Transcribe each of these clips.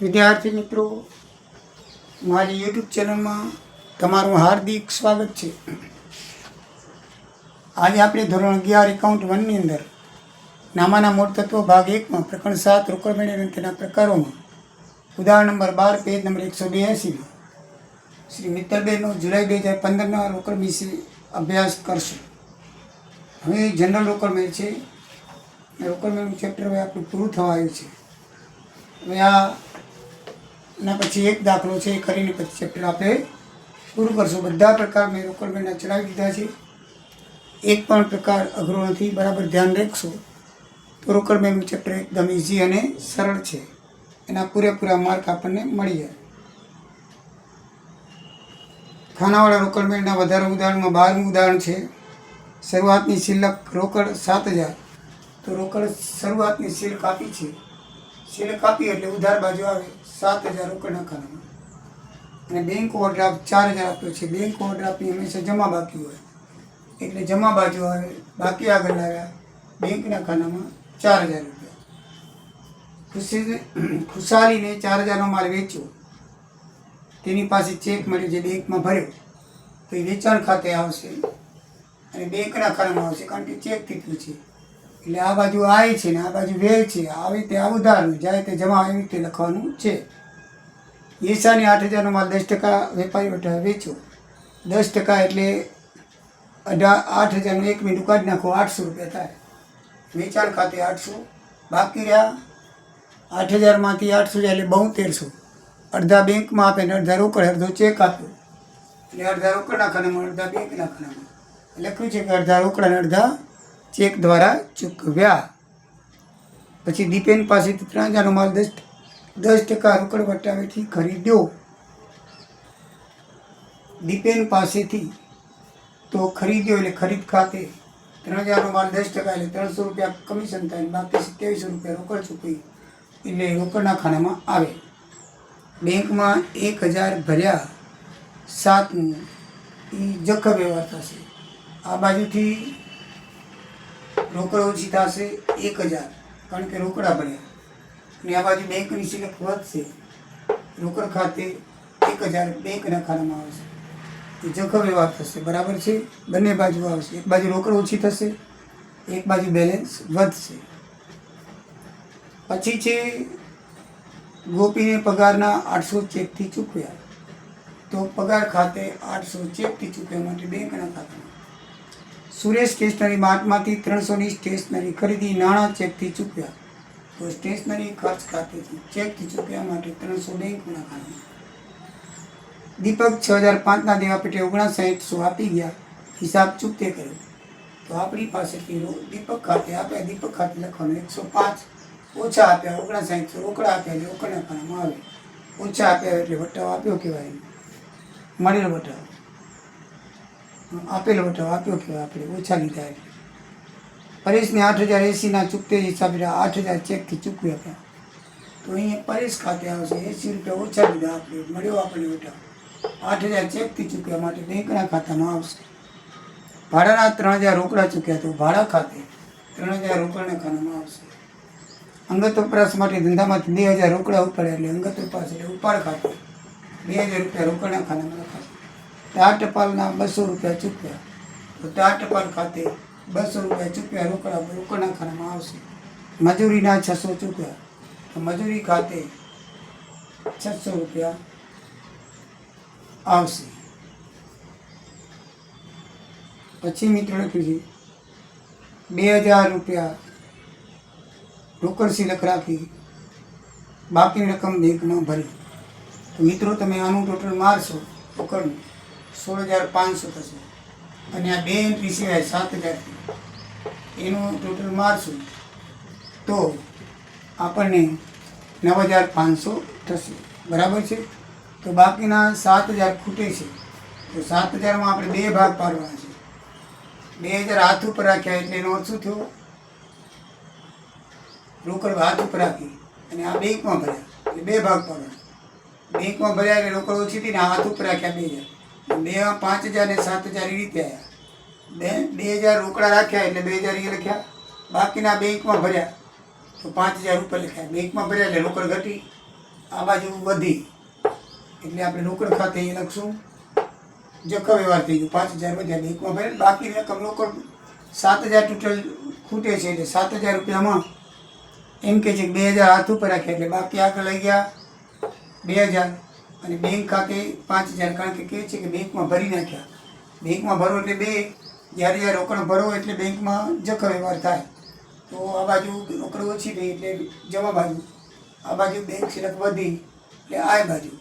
વિદ્યાર્થી મિત્રો, મારી યુટ્યુબ ચેનલમાં તમારું હાર્દિક સ્વાગત છે. આજે આપણે ધોરણ 11 એકાઉન્ટ 1ની અંદર નામાના મૂળ તત્વો ભાગ 1માં પ્રકરણ 7 રોકડ મેળવી અને તેના પ્રકારોમાં ઉદાહરણ નંબર 12 પેજ નંબર 182 શ્રી મિત્તલબેનનો જુલાઈ 2015ના રોકડ વિશે અભ્યાસ કરશું. હવે જનરલ રોકડ મેળ છે. રોકડ મેળનું ચેપ્ટર હવે આપણું પૂરું થવા આવ્યું છે. હવે ના પછી એક દાખલો છે એ કરીને પછી ચેપ્ટર આપણે પૂરું કરશું. બધા પ્રકાર મેં રોકડ મેળના ચલાવી દીધા છે. એક પણ પ્રકાર અઘરો નથી. બરાબર ધ્યાન રાખશો તો રોકડ મેળનું ચેપ્ટર એકદમ ઇઝી અને સરળ છે. એના પૂરેપૂરા માર્ક આપણને મળી જાય. ખાનાવાળા રોકડ મેળના વધારે ઉદાહરણમાં 12મું ઉદાહરણ છે. શરૂઆતની શિલ્લક રોકડ 7000. તો રોકડ શરૂઆતની શિલ્લક આપી છે. શિલ્લક આપી એટલે ઉધાર બાજુ આવે 7000 રોકડના ખાનામાં, અને બેંક ઓવરડ્રાફ્ટ 4000 આપ્યો છે. બેંક ઓવરડ્રાફ્ટની હંમેશા જમા બાકી હોય એટલે જમા બાજુ આવે. બાકી આગળ લાવ્યા બેંકના ખાનામાં 4000 રૂપિયા. ખુશાલીને 4000નો માલ વેચ્યો. તેની પાસે ચેક મળ્યો જે બેંકમાં ભર્યો તો એ વેચાણ ખાતે આવશે અને બેંકના ખાનામાં આવશે, કારણ કે ચેક થયું છે. એટલે આ બાજુ આય છે ને આ બાજુ વ્યય છે. આવી તે આ ઉધારનું જાય તે જમા એવી રીતે લખવાનું છે. યેસાને 8000નો માલ 10% વેપારી વટાવે વેચ્યો. 10% એટલે 8000નું 1 મિનિટ કાઢી નાખો, 800 રૂપિયા થાય. વેચાણ ખાતે 800 બાકી રહ્યા. 8000માંથી 800 જાય એટલે 7200. અડધા બેંકમાં આપે ને અડધા રોકડ, અડધો ચેક આપ્યો એટલે અડધા રોકડના ખાનામાં અડધા બેંકના ખાનામાં લખ્યું છે કે અડધા રોકડ અને અડધા ચેક દ્વારા ચૂકવ્યા. પછી દીપેન પાસેથી 3000નો માલ 10% રોકડ વટાવેથી ખરીદ્યો. દીપેન પાસેથી તો ખરીદ્યો એટલે ખરીદ ખાતે 3000નો માલ 10% એટલે 300 રૂપિયા કમિશન થાય, બાકી 2700 રૂપિયા રોકડ ચૂકવી એટલે રોકડના ખાનામાં આવે. બેંકમાં 1000 ભર્યા 7મું એ જખમ વ્યવહાર થશે. આ બાજુથી રોકડ ઓછી થશે 1000, કારણ કે રોકડા ભર્યા, અને આ બાજુ બેંકની શિલ્લક વધશે. રોકડ ખાતે 1000 બેંકના ખાનામાં આવશે. એ જખમ વ્યવહાર થશે. બરાબર છે. બંને બાજુ આવશે. એક બાજુ રોકડ ઓછી થશે, એક બાજુ બેલેન્સ વધશે. પછી છે ગોપીને પગારના 800 ચેકથી ચૂકવ્યા. તો પગાર ખાતે 800 ચેકથી ચૂકવ્યા માટે બેંકના ખાતામાં. સુરેશ સ્ટેશનરી માર્ટમાંથી 300ની સ્ટેશનરી ખરીદી નાણાં ચેકથી ચૂકવ્યા. તો સ્ટેશનરી ખર્ચ ખાતેથી ચેકથી ચૂકવ્યા માટે 300 બેંકના ખાતામાં. દીપક 6005ના દેવા પેટે 5900 આપી ગયા. હિસાબ ચૂકતે કર્યો. તો આપણી પાસેથી દીપક ખાતે આપ્યા. દીપક ખાતે લખવાનું 105 ઓછા આપ્યા 5900 રોકડા આપ્યા એટલે રોકડના ખાનામાં આવે. ઓછા આપ્યા એટલે વટાવો આપ્યો કહેવાય. મળેલો વટાવો આપેલો વટાવો આપ્યો કહેવાય. આપણે ઓછા લીધા એટલે. પરેશને 8080ના ચૂકતે હિસાબે 8000 ચેકથી ચૂકવી આપ્યા. તો અહીંયા પરેશ ખાતે આવશે 80 રૂપિયા ઓછા લીધા આપણે, મળ્યો આપણને વટાવો. 8000 ચેકથી ચૂકવ્યા માટે બેંકના ખાતામાં આવશે. ભાડાના 3000 રોકડા ચૂક્યા તો ભાડા ખાતે 3000 રોકડના ખાનામાં આવશે. અંગત વપરાશ માટે ધંધામાંથી 2000 રોકડા ઉપાડ્યા એટલે અંગત વપરાશ એટલે ઉપાડ ખાતે 2000 રૂપિયા રોકડના ખાનામાં લખાશે. તાર ટપાલના 200 રૂપિયા ચૂકવ્યા તો તાર ટપાલ ખાતે 200 રૂપિયા ચૂકવ્યા રોકડના ખાનામાં આવશે. મજૂરીના 600 ચૂકવ્યા તો મજૂરી ખાતે 600 રૂપિયા આવશે. પછી મિત્રો લખ્યું છે 2000 રૂપિયા રોકડ શિલ્લક રાખી બાકીની રકમ બેંકમાં ભરી. તો મિત્રો તમે આનું ટોટલ મારશો રોકડનું 16500 થશે, અને આ 2 એન્ટ્રી સિવાય 7000 એનું ટોટલ મારશું તો આપણને 9500 થશે. બરાબર છે. તો બાકીના 7000 ખૂટે છે. તો 7000માં આપણે 2 ભાગ પાડવાના છે. 2000 હાથ ઉપર રાખ્યા એટલે એનો અર્થ શું થયો? રોકડ હાથ ઉપર રાખી અને આ બેંકમાં ભર્યા એટલે 2 ભાગ પાડવાના. બેંકમાં ભર્યા એટલે રોકડ ઓછી હતી ને હાથ ઉપર રાખ્યા 2000. 5000 ને 7000 એ રીતે આવ્યા. 2000 રોકડા રાખ્યા એટલે 2000 એ લખ્યા. બાકીના બેંકમાં ભર્યા તો 5000 ઉપર લખ્યા. બેંકમાં ભર્યા એટલે રોકડ ઘટી આ બાજુ વધી એટલે આપણે રોકડ ખાતે અહીં લખશું જખા વ્યવહાર થઈ ગયો 5000 વધ્યા બેંકમાં ભરે બાકી રકમ રોકડ 7000 ટોટલ ખૂટે છે એટલે 7000 રૂપિયામાં એમ કે છે કે 2000 હાથ ઉપર રાખ્યા એટલે બાકી આગળ લઈ ગયા 2000 અને બેંક ખાતે 5000 કારણ કે કહે છે કે બેંકમાં ભરી નાખ્યા બેંકમાં ભરો એટલે બે જ્યારે રોકડ ભરો એટલે બેંકમાં જખા વ્યવહાર થાય તો આ બાજુ રોકડ ઓછી થઈ એટલે જમા બાજુ આ બાજુ બેંક સિલક વધી એટલે આ બાજુ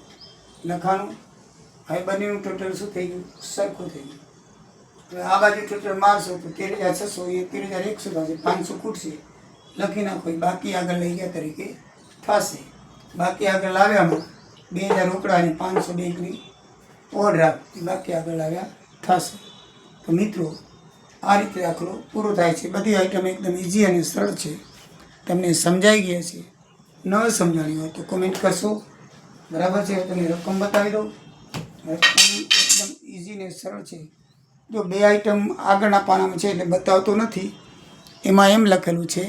લખાણું હવે બંનેનું ટોટલ શું થઈ ગયું સરખું થઈ ગયું હવે આ બાજુ ટોટલ મારશો તો 13600 એ 13100 થશે 500 ખૂટશે લખી નાખો બાકી આગળ લઈ ગયા તરીકે થશે બાકી આગળ લાવ્યામાં 2000 રોકડા અને 500 બેંકની ઓવરડ્રાફ્ટ બાકી આગળ લાવ્યા થશે તો મિત્રો આ રીતે દાખલો પૂરો થાય છે બધી આઈટમ એકદમ ઇઝી અને સરળ છે તમને સમજાઈ ગયા છે ન સમજાણી હોય તો કોમેન્ટ કરશો બરાબર છે તમને રકમ બતાવી દઉં રકમ એકદમ ઇઝી ને સરળ છે જો બે આઈટમ આગળના પાનામાં છે એટલે બતાવતો નથી એમાં એમ લખેલું છે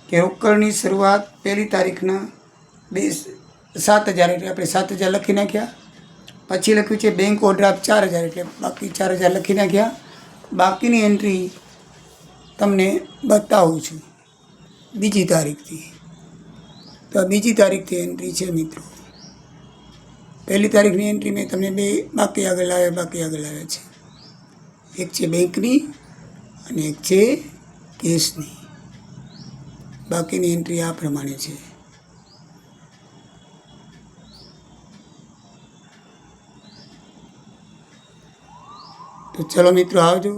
કે રોકડની શરૂઆત 1લી તારીખના 7000 એટલે આપણે 7000 લખી નાખ્યા પછી લખ્યું છે બેંક ઓવરડ્રાફ્ટ 4000 એટલે બાકી 4000 લખી નાખ્યા બાકીની એન્ટ્રી તમને બતાવું છું બીજી તારીખથી તો આ બીજી તારીખથી એન્ટ્રી છે મિત્રો 1લી તારીખની એન્ટ્રી મેં તમને બે બાકી આગળ લાવ્યા છે એક છે બેંકની અને એક છે કેશની બાકીની એન્ટ્રી આ પ્રમાણે છે તો ચલો મિત્રો આવજો